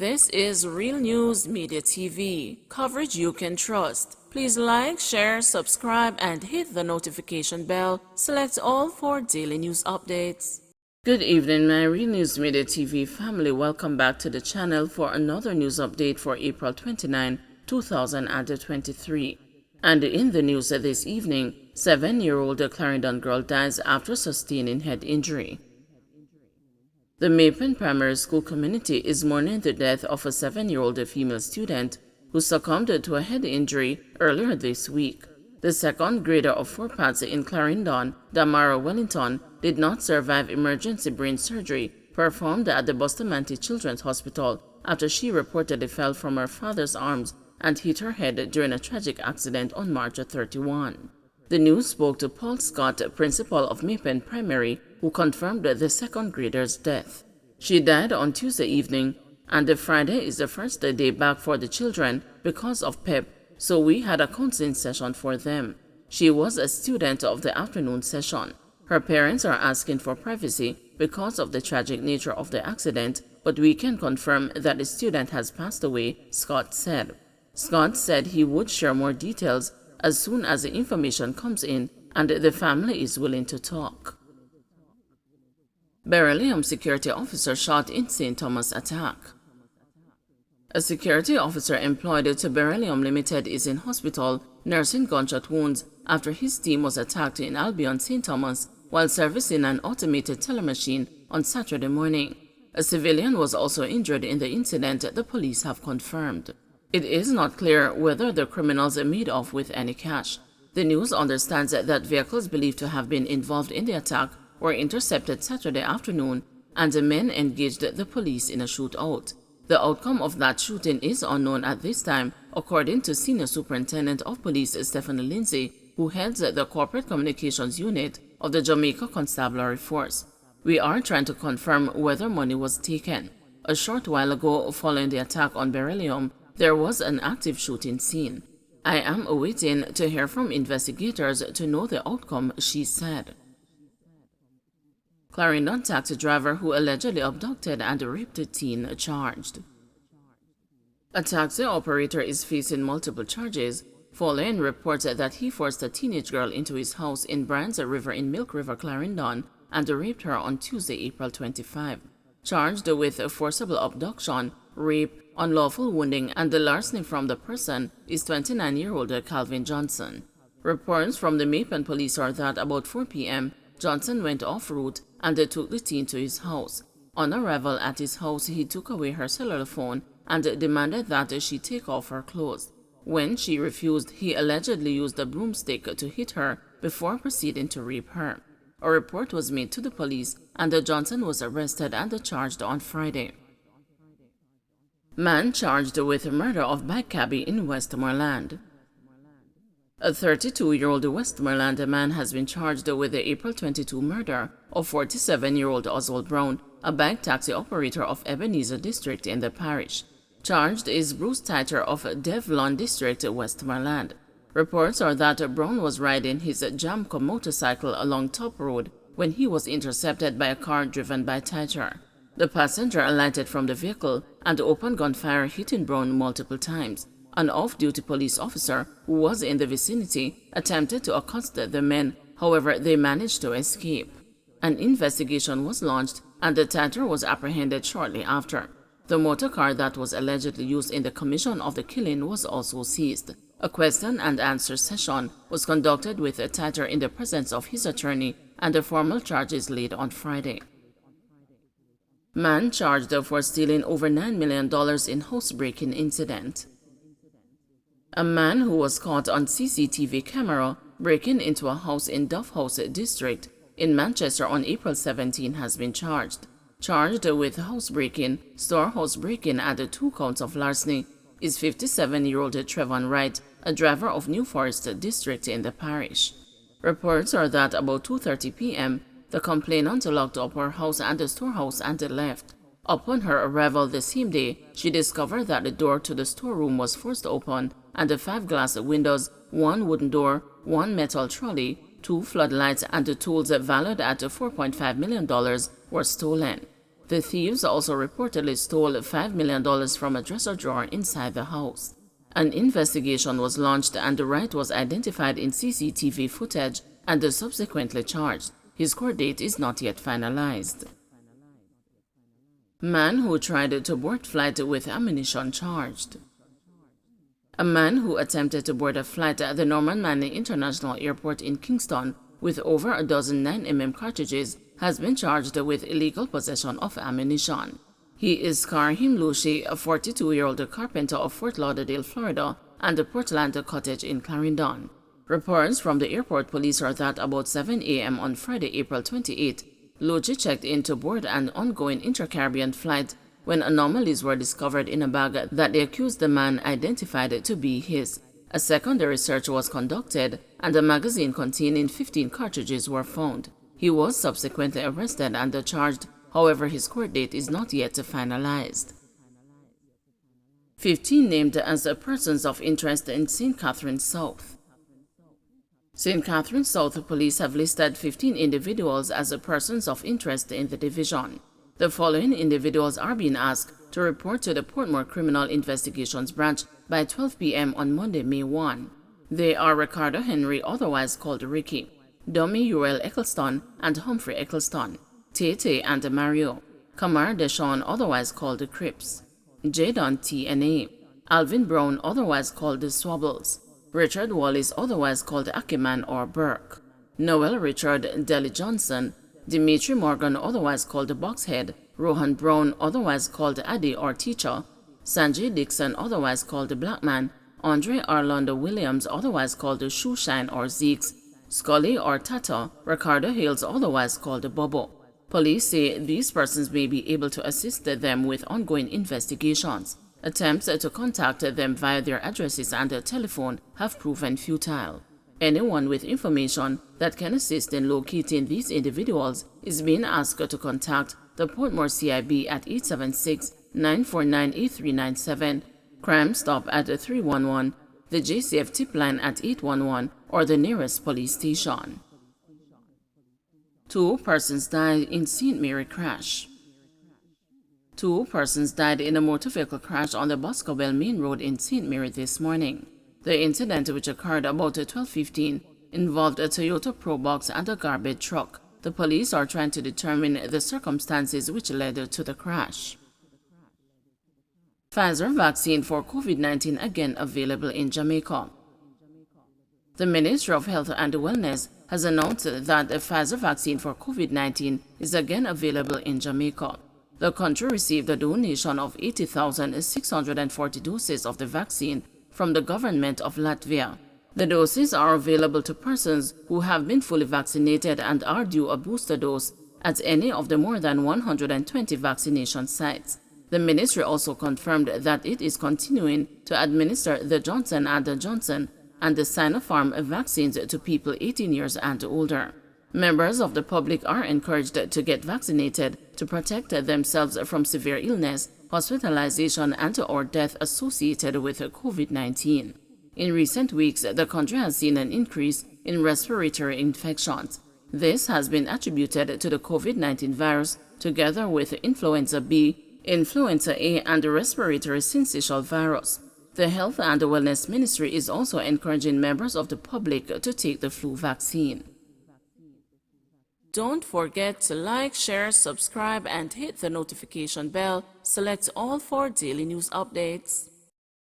This is Real News Media TV, coverage you can trust. Please like, share, subscribe, and hit the notification bell. Select all for daily news updates. Good evening, my Real News Media TV family. Welcome back to the channel for another news update for April 29, 2023. And in the news this evening, 7-year-old Clarendon girl dies after sustaining head injury. The Mapen Primary School community is mourning the death of a 7-year-old female student who succumbed to a head injury earlier this week. The second grader of 4 parts in Clarendon, Damara Wellington, did not survive emergency brain surgery performed at the Bustamante Children's Hospital after she reportedly fell from her father's arms and hit her head during a tragic accident on March 31. The news spoke to Paul Scott, principal of Mapen Primary, who confirmed the second grader's death. She died on Tuesday evening, and Friday is the first day back for the children because of PEP, so we had a counseling session for them. She was a student of the afternoon session. Her parents are asking for privacy because of the tragic nature of the accident, but we can confirm that the student has passed away, Scott said. Scott said he would share more details as soon as the information comes in and the family is willing to talk. Beryllium security officer shot in St. Thomas attack. A security officer employed to Beryllium Limited is in hospital nursing gunshot wounds after his team was attacked in Albion, St. Thomas while servicing an automated teller machine on Saturday morning. A civilian was also injured in the incident, the police have confirmed. It is not clear whether the criminals made off with any cash. The news understands that vehicles believed to have been involved in the attack were intercepted Saturday afternoon, and the men engaged the police in a shootout. The outcome of that shooting is unknown at this time, according to Senior Superintendent of Police Stephanie Lindsay, who heads the Corporate Communications Unit of the Jamaica Constabulary Force. We are trying to confirm whether money was taken. A short while ago, following the attack on Beryllium, there was an active shooting scene. I am awaiting to hear from investigators to know the outcome, she said. Clarendon taxi driver who allegedly abducted and raped a teen charged. A taxi operator is facing multiple charges following reports that he forced a teenage girl into his house in Bryan's River in Milk River, Clarendon, and raped her on Tuesday, April 25. Charged with forcible abduction, rape, unlawful wounding, and the larceny from the person is 29-year-old Calvin Johnson. Reports from the Mapen police are that about 4 p.m., Johnson went off route and took the teen to his house. On arrival at his house, he took away her cellular phone and demanded that she take off her clothes. When she refused, he allegedly used a broomstick to hit her before proceeding to rape her. A report was made to the police, and Johnson was arrested and charged on Friday. Man charged with murder of bike cabbie in Westmoreland. A 32-year-old Westmoreland man has been charged with the April 22 murder of 47-year-old Oswald Brown, a bike taxi operator of Ebenezer District in the parish. Charged is Bruce Titer of Devlon District, Westmoreland. Reports are that Brown was riding his Jamco motorcycle along Top Road when he was intercepted by a car driven by Titer. The passenger alighted from the vehicle and opened gunfire, hitting Brown multiple times. An off-duty police officer who was in the vicinity attempted to accost the men, however they managed to escape. An investigation was launched and the Titer was apprehended shortly after. The motor car that was allegedly used in the commission of the killing was also seized. A question and answer session was conducted with Titer in the presence of his attorney, and the formal charges laid on Friday. Man charged for stealing over $9 million in housebreaking incident. A man who was caught on CCTV camera breaking into a house in Duff House District in Manchester on April 17 has been charged. Charged with housebreaking, storehouse breaking, and 2 counts of larceny is 57-year-old Trevon Wright, a driver of New Forest District in the parish. Reports are that about 2:30 p.m., the complainant locked up her house and the storehouse and left. Upon her arrival the same day, she discovered that the door to the storeroom was forced open and the 5 glass windows, 1 wooden door, 1 metal trolley, 2 floodlights, and the tools valued at $4.5 million were stolen. The thieves also reportedly stole $5 million from a dresser drawer inside the house. An investigation was launched and Wright was identified in CCTV footage and subsequently charged. His court date is not yet finalized. Man who tried to board flight with ammunition charged. A man who attempted to board a flight at the Norman Manley International Airport in Kingston with over a dozen 9mm cartridges has been charged with illegal possession of ammunition. He is Karhim Lushi, a 42-year-old carpenter of Fort Lauderdale, Florida, and a Portland cottage in Clarendon. Reports from the airport police are that about 7 a.m. on Friday, April 28, Luchi checked in to board an ongoing inter-Caribbean flight when anomalies were discovered in a bag that the accused man identified to be his. A secondary search was conducted, and a magazine containing 15 cartridges were found. He was subsequently arrested and charged, however his court date is not yet finalized. 15 named as persons of interest in St. Catherine South. St. Catherine South police have listed 15 individuals as persons of interest in the division. The following individuals are being asked to report to the Portmore Criminal Investigations Branch by 12 p.m. on Monday, May 1. They are Ricardo Henry, otherwise called Ricky, Dummy Uriel Eccleston and Humphrey Eccleston, Tate and Mario, Kamar Deshawn, otherwise called Crips, Jadon T.N.A., Alvin Brown, otherwise called Swabbles, Richard Wallace, otherwise called Akiman or Burke, Noel Richard Deli Johnson, Dimitri Morgan, otherwise called Boxhead, Rohan Brown, otherwise called Addy or Teacher, Sanjay Dixon, otherwise called Blackman, Andre Arlando Williams, otherwise called Shoeshine or Zeeks, Scully or Tata, Ricardo Hales, otherwise called Bobo. Police say these persons may be able to assist them with ongoing investigations. Attempts to contact them via their addresses and telephone have proven futile. Anyone with information that can assist in locating these individuals is being asked to contact the Portmore CIB at 876-949-8397, Crime Stop at 311, the JCF tip line at 811, or the nearest police station. 2 persons died in St. Mary crash. 2 persons died in a motor vehicle crash on the Boscobel Main Road in St. Mary this morning. The incident, which occurred about 12:15, involved a Toyota Probox and a garbage truck. The police are trying to determine the circumstances which led to the crash. Pfizer vaccine for COVID-19 again available in Jamaica. The Ministry of Health and Wellness has announced that the Pfizer vaccine for COVID-19 is again available in Jamaica. The country received a donation of 80,640 doses of the vaccine from the government of Latvia. The doses are available to persons who have been fully vaccinated and are due a booster dose at any of the more than 120 vaccination sites. The ministry also confirmed that it is continuing to administer the Johnson & Johnson and the Sinopharm vaccines to people 18 years and older. Members of the public are encouraged to get vaccinated to protect themselves from severe illness, hospitalization, and/or death associated with COVID-19. In recent weeks, the country has seen an increase in respiratory infections. This has been attributed to the COVID-19 virus together with influenza B, influenza A, and the respiratory syncytial virus. The Health and Wellness Ministry is also encouraging members of the public to take the flu vaccine. Don't forget to like, share, subscribe, and hit the notification bell. Select all for daily news updates.